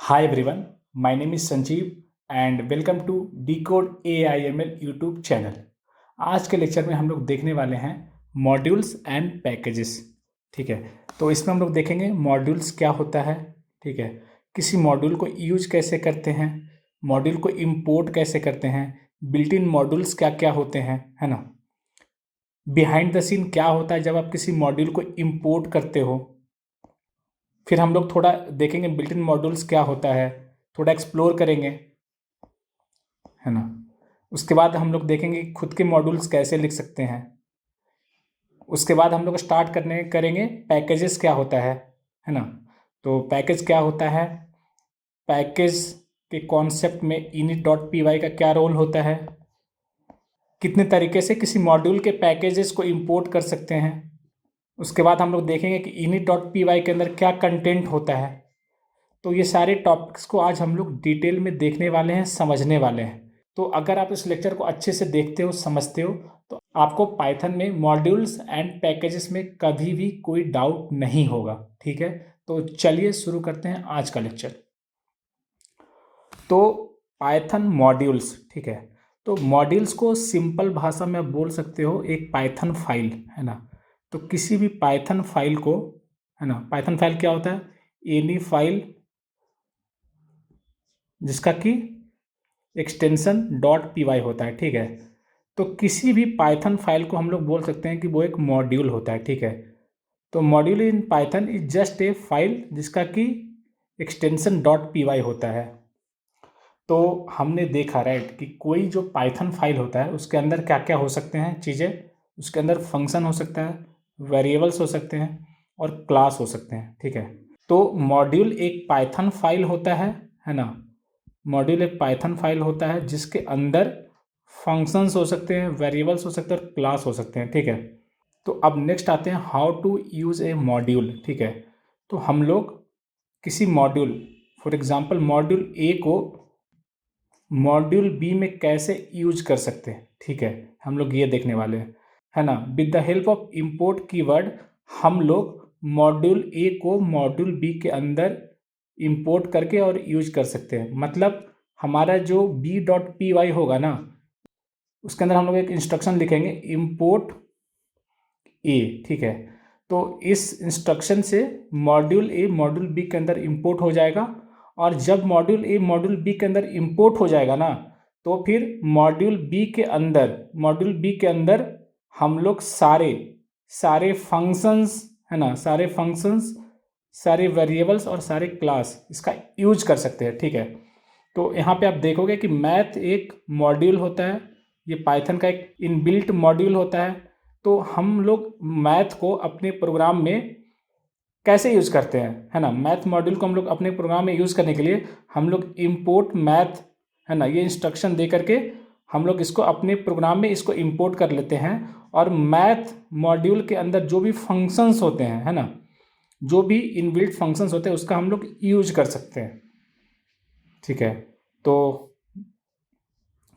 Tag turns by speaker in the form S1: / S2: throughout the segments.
S1: Hi everyone, my name is Sanjeev and welcome to Decode AIML YouTube channel. आज के lecture में हम लोग देखने वाले हैं मॉड्यूल्स एंड पैकेजेस। ठीक है, तो इसमें हम लोग देखेंगे मॉड्यूल्स क्या होता है। ठीक है, किसी मॉड्यूल को यूज कैसे करते हैं, मॉड्यूल को इंपोर्ट कैसे करते हैं, बिल्ट इन मॉड्यूल्स क्या क्या होते हैं, है ना। बिहाइंड द सीन क्या होता है जब आप किसी मॉड्यूल को इंपोर्ट करते हो। फिर हम लोग थोड़ा देखेंगे बिल्ट इन मॉड्यूल्स क्या होता है, थोड़ा एक्सप्लोर करेंगे, है ना। उसके बाद हम लोग देखेंगे खुद के मॉड्यूल्स कैसे लिख सकते हैं। उसके बाद हम लोग स्टार्ट करेंगे पैकेजेस क्या होता है ना। तो पैकेज क्या होता है, पैकेज के कॉन्सेप्ट में init.py का क्या रोल होता है, कितने तरीके से किसी मॉड्यूल के पैकेजेस को इंपोर्ट कर सकते हैं। उसके बाद हम लोग देखेंगे कि init.py के अंदर क्या कंटेंट होता है। तो ये सारे टॉपिक्स को आज हम लोग डिटेल में देखने वाले हैं, समझने वाले हैं। तो अगर आप इस लेक्चर को अच्छे से देखते हो, समझते हो, तो आपको पाइथन में मॉड्यूल्स एंड पैकेजेस में कभी भी कोई डाउट नहीं होगा। ठीक है, तो चलिए शुरू करते हैं आज का लेक्चर। तो पाइथन मॉड्यूल्स, ठीक है, तो मॉड्यूल्स को सिंपल भाषा में आप बोल सकते हो एक पाइथन फाइल, है ना। तो किसी भी पाइथन फाइल को, है ना, पाइथन फाइल क्या होता है, एनी फाइल जिसका कि एक्सटेंशन .py होता है। ठीक है, तो किसी भी पाइथन फाइल को हम लोग बोल सकते हैं कि वो एक मॉड्यूल होता है। ठीक है, तो module in Python is just a file जिसका कि एक्सटेंशन .py होता है। तो हमने देखा राइट कि कोई जो पाइथन फाइल होता है उसके अंदर क्या क्या हो सकते हैं चीज़ें। उसके अंदर फंक्शन हो सकता है, वेरिएबल्स हो सकते हैं और क्लास हो सकते हैं। ठीक है, तो मॉड्यूल एक पाइथन फाइल होता है ना। मॉड्यूल एक पाइथन फाइल होता है जिसके अंदर फंक्शंस हो सकते हैं, वेरिएबल्स हो सकते हैं और क्लास हो सकते हैं। ठीक है, तो अब नेक्स्ट आते हैं how to use a module. ठीक है, तो हम लोग किसी module, for example module A को मॉड्यूल बी में कैसे यूज कर सकते हैं। ठीक है, हम लोग ये देखने वाले हैं, है ना। With the help of import keyword हम लोग मॉड्यूल ए को मॉड्यूल बी के अंदर इंपोर्ट करके और यूज कर सकते हैं। मतलब हमारा जो b.py होगा ना, उसके अंदर हम लोग एक इंस्ट्रक्शन लिखेंगे इंपोर्ट ए। ठीक है, तो इस इंस्ट्रक्शन से मॉड्यूल ए मॉड्यूल बी के अंदर इंपोर्ट हो जाएगा। और जब मॉड्यूल ए मॉड्यूल बी के अंदर इंपोर्ट हो जाएगा ना, तो फिर मॉड्यूल बी के अंदर हम लोग सारे फंक्शंस, है ना, सारे फंक्शंस, सारे वेरिएबल्स और सारे क्लास इसका यूज कर सकते हैं। ठीक है, तो यहाँ पे आप देखोगे कि मैथ एक मॉड्यूल होता है, ये पाइथन का एक इनबिल्ट मॉड्यूल होता है। तो हम लोग मैथ को अपने प्रोग्राम में कैसे यूज़ करते हैं, है ना। मैथ मॉड्यूल को हम लोग अपने प्रोग्राम में यूज़ करने के लिए हम लोग इंपोर्ट मैथ, है ना, ये इंस्ट्रक्शन दे करके हम लोग इसको अपने प्रोग्राम में इसको इंपोर्ट कर लेते हैं। और मैथ मॉड्यूल के अंदर जो भी फंक्शंस होते हैं, है ना, जो भी इनबिल्ट फंक्शंस होते हैं उसका हम लोग यूज कर सकते हैं। ठीक है, तो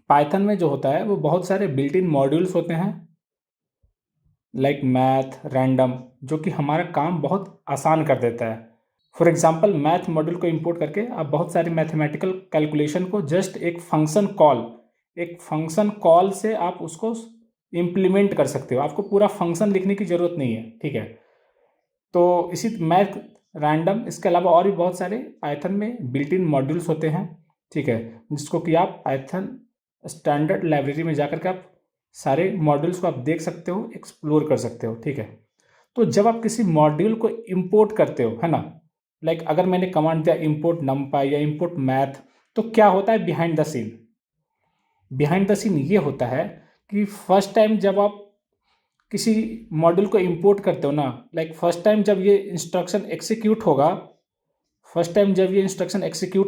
S1: पाइथन में जो होता है वो बहुत सारे बिल्ट इन मॉड्यूल्स होते हैं, लाइक मैथ, रैंडम, जो कि हमारा काम बहुत आसान कर देता है। फॉर एग्जांपल मैथ मॉड्यूल को इंपोर्ट करके आप बहुत सारे मैथमेटिकल कैलकुलेशन को जस्ट एक फंक्शन कॉल से आप उसको इम्प्लीमेंट कर सकते हो। आपको पूरा फंक्शन लिखने की ज़रूरत नहीं है। ठीक है, तो इसी मैथ, रैंडम, इसके अलावा और भी बहुत सारे पाइथन में बिल्ट इन मॉड्यूल्स होते हैं। ठीक है, जिसको कि आप पाइथन स्टैंडर्ड लाइब्रेरी में जाकर के आप सारे मॉड्यूल्स को आप देख सकते हो, एक्सप्लोर कर सकते हो। ठीक है, तो जब आप किसी मॉड्यूल को इंपोर्ट करते हो, है ना, लाइक अगर मैंने कमांड दिया इंपोर्ट नमपाई या इंपोर्ट मैथ, तो क्या होता है behind the scene. Behind the scene ये होता है कि फर्स्ट टाइम जब आप किसी मॉड्यूल को इंपोर्ट करते हो ना, लाइक फर्स्ट टाइम जब ये इंस्ट्रक्शन एग्जीक्यूट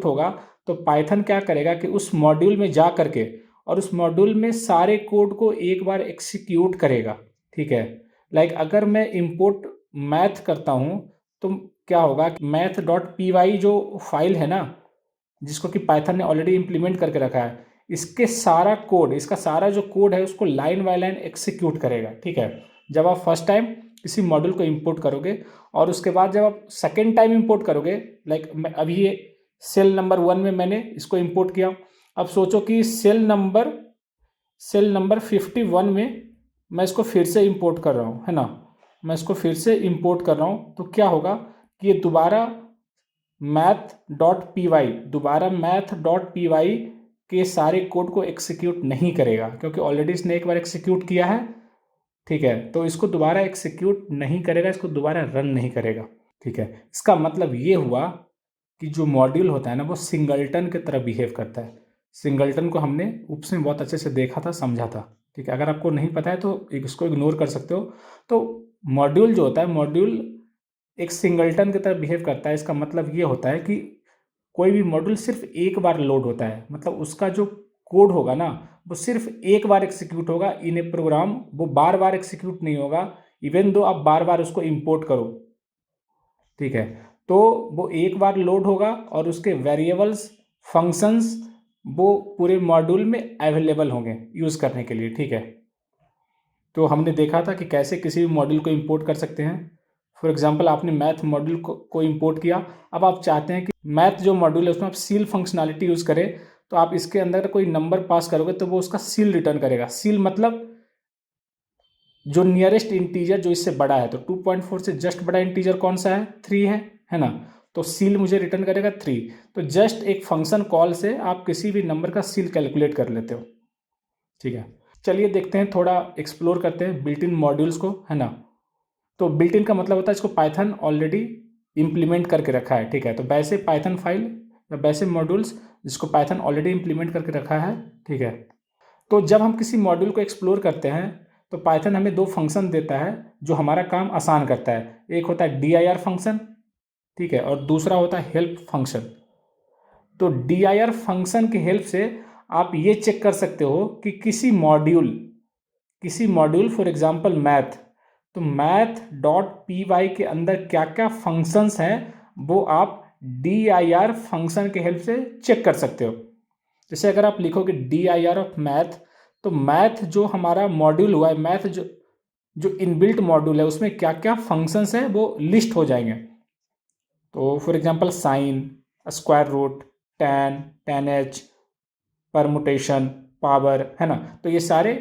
S1: होगा, तो पाइथन क्या करेगा कि उस मॉड्यूल में जा करके और उस मॉड्यूल में सारे कोड को एक बार एग्जीक्यूट करेगा। ठीक है, लाइक अगर मैं इंपोर्ट मैथ करता हूँ तो क्या होगा कि math.py जो फाइल है ना, जिसको कि पाइथन ने ऑलरेडी इम्प्लीमेंट करके रखा है, इसका सारा जो कोड है उसको लाइन बाय लाइन एग्जीक्यूट करेगा। ठीक है, जब आप फर्स्ट टाइम किसी मॉड्यूल को इंपोर्ट करोगे और उसके बाद जब आप सेकेंड टाइम इंपोर्ट करोगे, लाइक मैं अभी ये सेल नंबर 1 में मैंने इसको इंपोर्ट किया। अब सोचो कि सेल नंबर 51 में मैं इसको फिर से इंपोर्ट कर रहा हूँ, है ना, मैं इसको फिर से इंपोर्ट कर रहा हूँ, तो क्या होगा कि ये दोबारा मैथ डॉट पी वाई के सारे कोड को एग्जीक्यूट नहीं करेगा, क्योंकि ऑलरेडी इसने एक बार एग्जीक्यूट किया है, ठीक है, तो इसको दोबारा एग्जीक्यूट नहीं करेगा, इसको दोबारा रन नहीं करेगा, ठीक है। इसका मतलब ये हुआ कि जो मॉड्यूल होता है ना वो सिंगलटन की तरह बिहेव करता है। सिंगलटन को हमने ऊप्स में बहुत अच्छे से देखा था, समझा था, ठीक है। अगर आपको नहीं पता है तो इसको इग्नोर कर सकते हो। तो मॉड्यूल जो होता है, मॉड्यूल एक सिंगलटन की तरह बिहेव करता है। इसका मतलब ये होता है कि कोई भी मॉड्यूल सिर्फ एक बार लोड होता है, मतलब उसका जो कोड होगा ना वो सिर्फ एक बार एग्जीक्यूट होगा इन ए प्रोग्राम, वो बार बार एग्जीक्यूट नहीं होगा, इवन दो आप बार बार उसको इंपोर्ट करो, ठीक है। तो वो एक बार लोड होगा और उसके वेरिएबल्स, फंक्शंस वो पूरे मॉड्यूल में अवेलेबल होंगे यूज़ करने के लिए, ठीक है। तो हमने देखा था कि कैसे किसी भी मॉड्यूल को इंपोर्ट कर सकते हैं। फॉर एग्जांपल आपने मैथ मॉड्यूल को इंपोर्ट किया, अब आप चाहते हैं कि मैथ जो मॉड्यूल है उसमें आप सील फंक्शनैलिटी यूज़ करें, तो आप इसके अंदर कोई नंबर पास करोगे तो वो उसका सील रिटर्न करेगा। सील मतलब जो नियरेस्ट इंटीजर जो इससे बड़ा है, तो 2.4 से जस्ट बड़ा इंटीजर कौन सा है, 3 है ना, तो सील मुझे रिटर्न करेगा 3। तो जस्ट एक फंक्शन कॉल से आप किसी भी नंबर का सील कैलकुलेट कर लेते हो, ठीक है। चलिए देखते हैं, थोड़ा एक्सप्लोर करते हैं बिल्ट इन मॉड्यूल्स को, है ना। तो बिल्ट इन का मतलब होता है इसको पाइथन ऑलरेडी इम्प्लीमेंट करके रखा है, ठीक है। तो वैसे पाइथन फाइल या वैसे मॉड्यूल्स जिसको पाइथन ऑलरेडी इम्प्लीमेंट करके रखा है, ठीक है। तो जब हम किसी मॉड्यूल को एक्सप्लोर करते हैं तो पाइथन हमें 2 फंक्शन देता है जो हमारा काम आसान करता है। एक होता है dir फंक्शन, ठीक है, और दूसरा होता है हेल्प फंक्शन। तो dir फंक्शन की हेल्प से आप ये चेक कर सकते हो कि किसी मॉड्यूल फॉर एग्जांपल मैथ, तो मैथ डॉट पी वाई के अंदर क्या क्या फंक्शंस हैं वो आप dir फंक्शन के हेल्प से चेक कर सकते हो। जैसे अगर आप लिखोगे dir ऑफ मैथ, तो मैथ जो हमारा मॉड्यूल हुआ है, मैथ जो इनबिल्ट मॉड्यूल है उसमें क्या क्या फंक्शंस हैं वो लिस्ट हो जाएंगे। तो for example sine, square root, tan h, permutation, power, है ना, तो ये सारे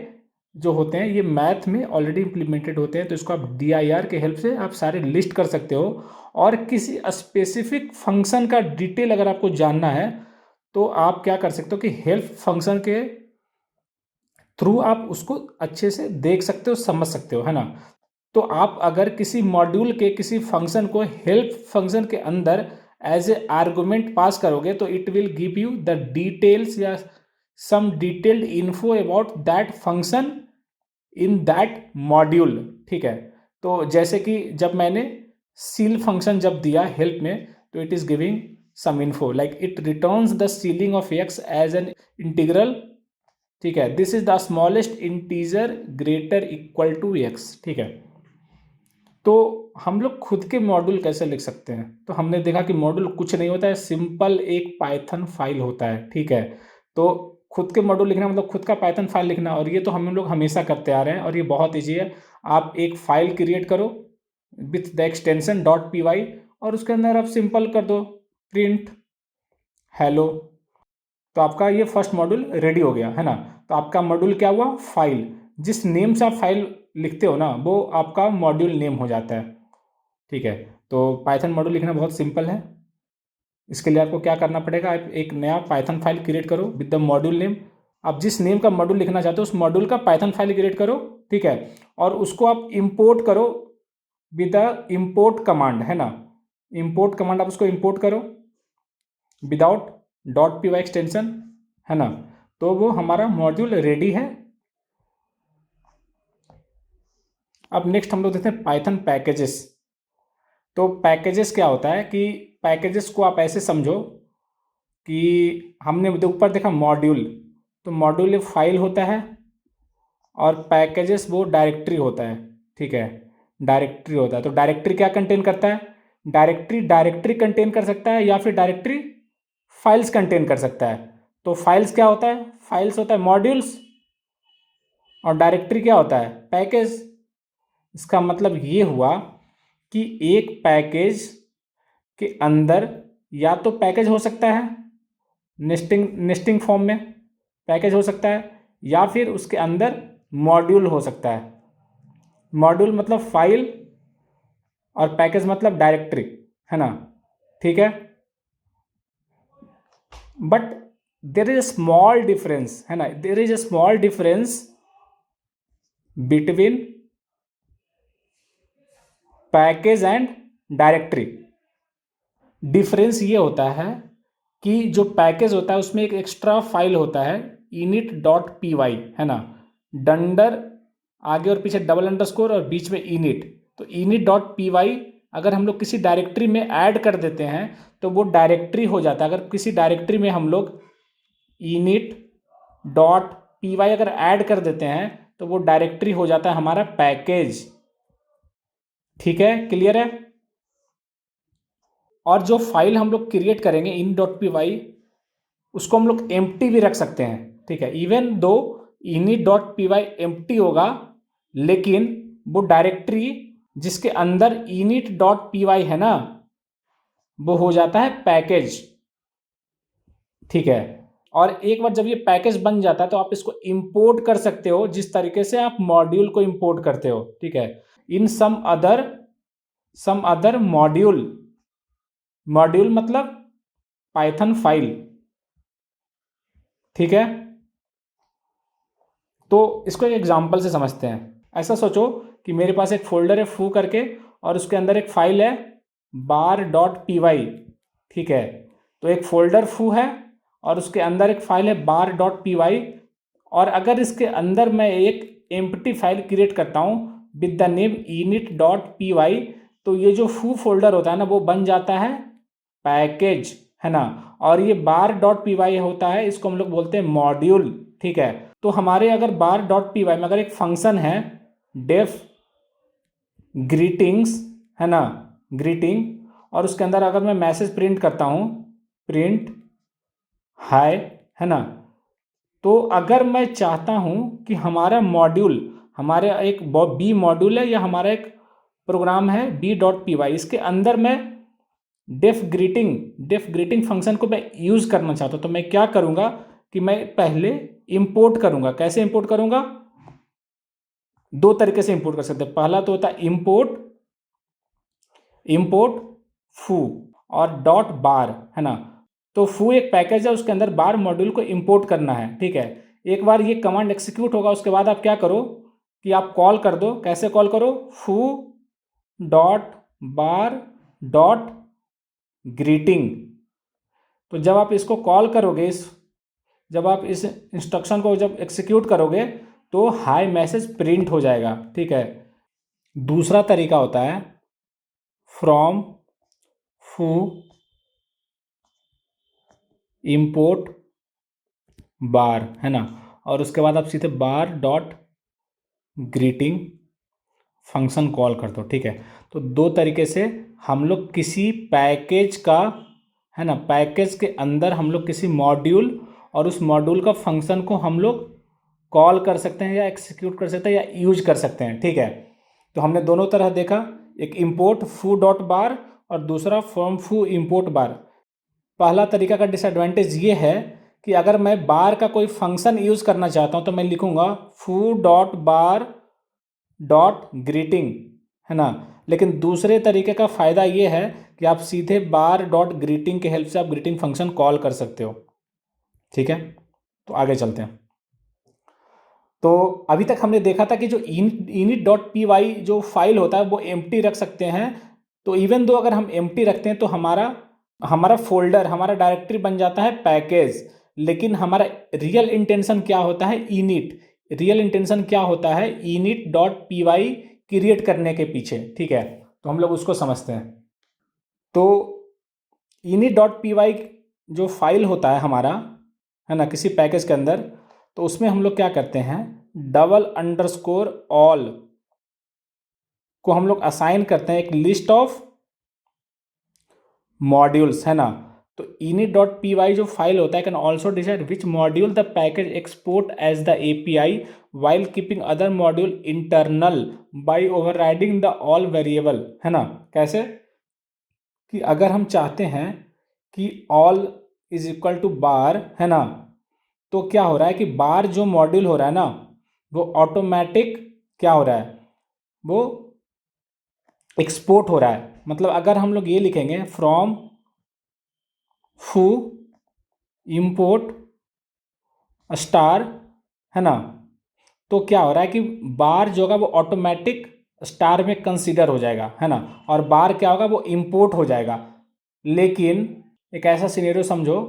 S1: जो होते हैं ये मैथ में ऑलरेडी इम्प्लीमेंटेड होते हैं। तो इसको आप dir के हेल्प से आप सारे लिस्ट कर सकते हो। और किसी स्पेसिफिक फंक्शन का डिटेल अगर आपको जानना है तो आप क्या कर सकते हो कि हेल्प फंक्शन के थ्रू आप उसको अच्छे से देख सकते हो, समझ सकते हो, है ना। तो आप अगर किसी मॉड्यूल के किसी फंक्शन को हेल्प फंक्शन के अंदर एज ए आर्गुमेंट पास करोगे तो it will give you the details या some detailed info about that function in that module, ठीक है। तो जैसे कि जब मैंने सील फंक्शन जब दिया हेल्प में, तो it is giving some info like it returns the ceiling of X as an integral, ठीक है, this is the smallest integer greater equal to X, ठीक है। तो हम लोग खुद के मॉड्यूल कैसे लिख सकते हैं, तो हमने देखा कि मॉड्यूल कुछ नहीं होता है, सिंपल एक पाइथन फाइल होता है, ठीक है। तो खुद के मॉड्यूल लिखना मतलब खुद का पाइथन फाइल लिखना, और ये तो हम लोग हमेशा करते आ रहे हैं और ये बहुत ईजी है। आप एक फाइल क्रिएट करो with the extension dot P Y और उसके अंदर आप सिंपल कर दो प्रिंट हेलो, तो आपका ये फर्स्ट मॉड्यूल रेडी हो गया, है ना। तो आपका मॉड्यूल क्या हुआ, फाइल, जिस नेम से आप फाइल लिखते हो ना वो आपका मॉड्यूल नेम हो जाता है, ठीक है। तो पाइथन मॉड्यूल लिखना बहुत सिंपल है। इसके लिए आपको क्या करना पड़ेगा, आप एक नया पाइथन फाइल क्रिएट करो विद द मॉड्यूल नेम। आप जिस नेम का मॉड्यूल लिखना चाहते हो उस मॉड्यूल का पाइथन फाइल क्रिएट करो, ठीक है, और उसको आप इंपोर्ट करो विद द इंपोर्ट कमांड, है ना। इंपोर्ट कमांड आप उसको इंपोर्ट करो without dot P Y extension, है ना। तो वो हमारा मॉड्यूल रेडी है। अब नेक्स्ट हम लोग देखते हैं पाइथन पैकेजेस। तो पैकेजेस क्या होता है कि पैकेजेस को आप ऐसे समझो कि हमने ऊपर देखा मॉड्यूल, तो मॉड्यूल एक फाइल होता है और पैकेजेस वो डायरेक्टरी होता है, ठीक है, डायरेक्टरी होता है। तो डायरेक्टरी क्या कंटेन करता है, डायरेक्टरी कंटेन कर सकता है या फिर डायरेक्टरी फाइल्स कंटेन कर सकता है। तो फाइल्स क्या होता है, फाइल्स होता है मॉड्यूल्स, और डायरेक्टरी क्या होता है, पैकेज। इसका मतलब ये हुआ कि एक पैकेज के अंदर या तो पैकेज हो सकता है, नेस्टिंग फॉर्म में पैकेज हो सकता है, या फिर उसके अंदर मॉड्यूल हो सकता है। मॉड्यूल मतलब फाइल और पैकेज मतलब डायरेक्टरी, है ना, ठीक है। But there is a small difference, है ना, there is a small difference between package and directory. Difference ये होता है कि जो पैकेज होता है उसमें एक एक्स्ट्रा फाइल होता है init.py, है ना, डंडर आगे और पीछे डबल अंडरस्कोर और बीच में init। तो init.py अगर हम लोग किसी डायरेक्टरी में ऐड कर देते हैं तो वो डायरेक्टरी हो जाता है। अगर किसी डायरेक्टरी में हम लोग init.py अगर ऐड कर देते हैं तो वो डायरेक्टरी हो जाता है हमारा पैकेज, ठीक है, क्लियर है। और जो फाइल हम लोग क्रिएट करेंगे init.py उसको हम लोग एम्प्टी भी रख सकते हैं, ठीक है। इवन दो init.py एम्प्टी होगा लेकिन वो डायरेक्टरी जिसके अंदर init.py है ना वो हो जाता है पैकेज, ठीक है। और एक बार जब ये पैकेज बन जाता है तो आप इसको इंपोर्ट कर सकते हो जिस तरीके से आप मॉड्यूल को इंपोर्ट करते हो, ठीक है। इन सम अदर मॉड्यूल, मॉड्यूल मतलब पाइथन फाइल, ठीक है। तो इसको एक एग्जांपल से समझते हैं। ऐसा सोचो कि मेरे पास एक फोल्डर है फू करके और उसके अंदर एक फाइल है bar.py, ठीक है। तो एक फोल्डर फू है और उसके अंदर एक फाइल है bar.py, और अगर इसके अंदर मैं एक एम्प्टी फाइल क्रिएट करता हूँ विद द नेम init.py तो ये जो फू फोल्डर होता है ना वो बन जाता है पैकेज, है ना। और ये bar.py होता है, इसको हम लोग बोलते हैं मॉड्यूल, ठीक है। तो हमारे अगर bar.py में अगर एक फंक्शन है डेफ ग्रीटिंग्स, है ना, ग्रीटिंग, और उसके अंदर अगर मैं मैसेज प्रिंट करता हूँ प्रिंट हाय, है ना, तो अगर मैं चाहता हूँ कि हमारा मॉड्यूल, हमारे एक बी मॉड्यूल है या हमारा एक प्रोग्राम है b.py, इसके अंदर मैं डेफ ग्रीटिंग फंक्शन को मैं यूज़ करना चाहता हूँ तो मैं क्या करूँगा कि मैं पहले इंपोर्ट करूँगा। कैसे इंपोर्ट करूँगा? दो तरीके से इंपोर्ट कर सकते हैं। पहला तो होता है इंपोर्ट फू और डॉट बार, है ना। तो फू एक पैकेज है, उसके अंदर बार मॉड्यूल को इंपोर्ट करना है, ठीक है। एक बार ये कमांड एग्जीक्यूट होगा उसके बाद आप क्या करो कि आप कॉल कर दो। कैसे कॉल करो? फू डॉट बार डॉट ग्रीटिंग। तो जब आप इसको कॉल करोगे, जब आप इस इंस्ट्रक्शन को जब एग्जीक्यूट करोगे तो हाई मैसेज प्रिंट हो जाएगा, ठीक है। दूसरा तरीका होता है फ्रॉम फू इंपोर्ट बार, है ना, और उसके बाद आप सीधे बार डॉट ग्रीटिंग फंक्शन कॉल कर दो, ठीक है। तो दो तरीके से हम लोग किसी पैकेज का, है ना, पैकेज के अंदर हम लोग किसी मॉड्यूल और उस मॉड्यूल का फंक्शन को हम लोग कॉल कर सकते हैं या एक्सिक्यूट कर सकते हैं या यूज कर सकते हैं, ठीक है। तो हमने दोनों तरह देखा, एक इंपोर्ट फू डॉट बार और दूसरा फ्रॉम फू इंपोर्ट बार। पहला तरीका का डिसएडवांटेज ये है कि अगर मैं बार का कोई फंक्शन यूज़ करना चाहता हूँ तो मैं लिखूँगा फू डॉट बार डॉट ग्रीटिंग, है ना। लेकिन दूसरे तरीके का फ़ायदा ये है कि आप सीधे बार डॉट ग्रीटिंग के हेल्प से आप ग्रीटिंग फंक्शन कॉल कर सकते हो, ठीक है। तो आगे चलते हैं। तो अभी तक हमने देखा था कि जो init.py जो फाइल होता है वो एम्प्टी रख सकते हैं। तो इवन दो अगर हम एम्प्टी रखते हैं तो हमारा फोल्डर, हमारा डायरेक्टरी बन जाता है पैकेज, लेकिन हमारा रियल इंटेंशन क्या होता है? रियल इंटेंशन क्या होता है init.py क्रिएट करने के पीछे, ठीक है। तो हम लोग उसको समझते हैं। तो init.py जो फाइल होता है हमारा, है ना, किसी पैकेज के अंदर, तो उसमें हम लोग क्या करते हैं डबल अंडरस्कोर ऑल को हम लोग असाइन करते हैं एक लिस्ट ऑफ मॉड्यूल्स, है ना। तो init.py जो फाइल होता है can also decide which module the package export as the API while keeping other module internal by overriding the all variable, है ना। कैसे कि अगर हम चाहते हैं कि all is equal to bar, है ना, तो क्या हो रहा है कि बार जो मॉड्यूल हो रहा है ना वो ऑटोमेटिक क्या हो रहा है, वो एक्सपोर्ट हो रहा है। मतलब अगर हम लोग ये लिखेंगे फ्रॉम फू इम्पोर्ट स्टार, है ना, तो क्या हो रहा है कि बार जो होगा वो ऑटोमेटिक स्टार में कंसीडर हो जाएगा, है ना, और बार क्या होगा वो इंपोर्ट हो जाएगा। लेकिन एक ऐसा सिनेरियो समझो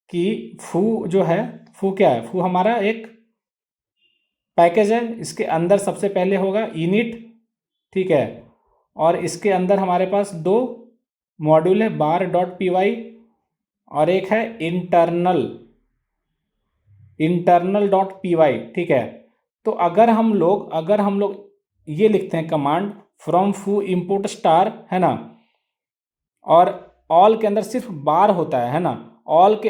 S1: कि फू जो है, फू क्या है, फू हमारा एक पैकेज है, इसके अंदर सबसे पहले होगा इनिट, ठीक है, और इसके अंदर हमारे पास दो मॉड्यूल है, बार डॉट पी वाई और एक है इंटरनल डॉट पी वाई, ठीक है। तो अगर हम लोग ये लिखते हैं कमांड फ्रॉम फू इम्पोर्ट स्टार, है ना, और ऑल के अंदर सिर्फ बार होता है ना, ऑल के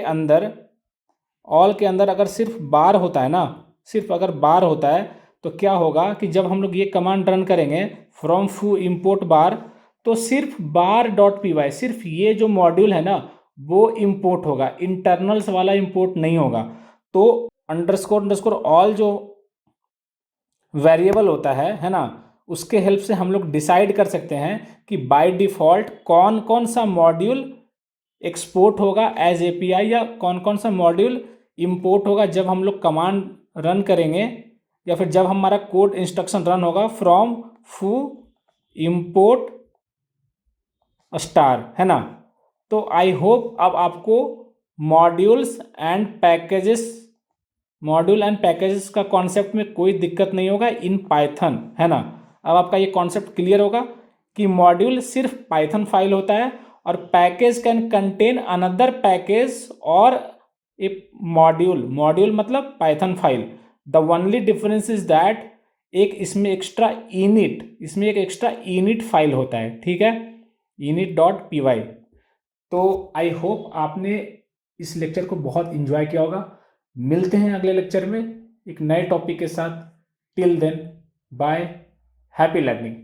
S1: अंदर अगर सिर्फ बार होता है ना, सिर्फ अगर बार होता है तो क्या होगा कि जब हम लोग ये कमांड रन करेंगे फ्रॉम फू इम्पोर्ट बार, तो सिर्फ बार डॉट पी वाई, सिर्फ ये जो मॉड्यूल है ना वो इम्पोर्ट होगा, इंटरनल्स वाला इम्पोर्ट नहीं होगा। तो अंडरस्कोर ऑल जो वेरिएबल होता है ना, उसके हेल्प से हम लोग डिसाइड कर सकते हैं कि बाय डिफ़ॉल्ट कौन कौन सा मॉड्यूल एक्सपोर्ट होगा एज एपीआई या कौन कौन सा मॉड्यूल इंपोर्ट होगा जब हम लोग कमांड रन करेंगे या फिर जब हमारा कोड इंस्ट्रक्शन रन होगा फ्रॉम फू इम्पोर्ट स्टार, है ना। तो आई होप अब आपको मॉड्यूल एंड पैकेजेस का कॉन्सेप्ट में कोई दिक्कत नहीं होगा इन पाइथन, है ना। अब आपका ये कॉन्सेप्ट क्लियर होगा कि मॉड्यूल सिर्फ पाइथन फाइल होता है और package can contain another package और ए मॉड्यूल मतलब Python file. The only difference is that इसमें एक एक्स्ट्रा इनिट फाइल होता है, ठीक है, इनिट डॉट पी वाई। तो आई होप आपने इस लेक्चर को बहुत इंजॉय किया होगा। मिलते हैं अगले लेक्चर में एक नए टॉपिक के साथ। Till then bye, happy learning.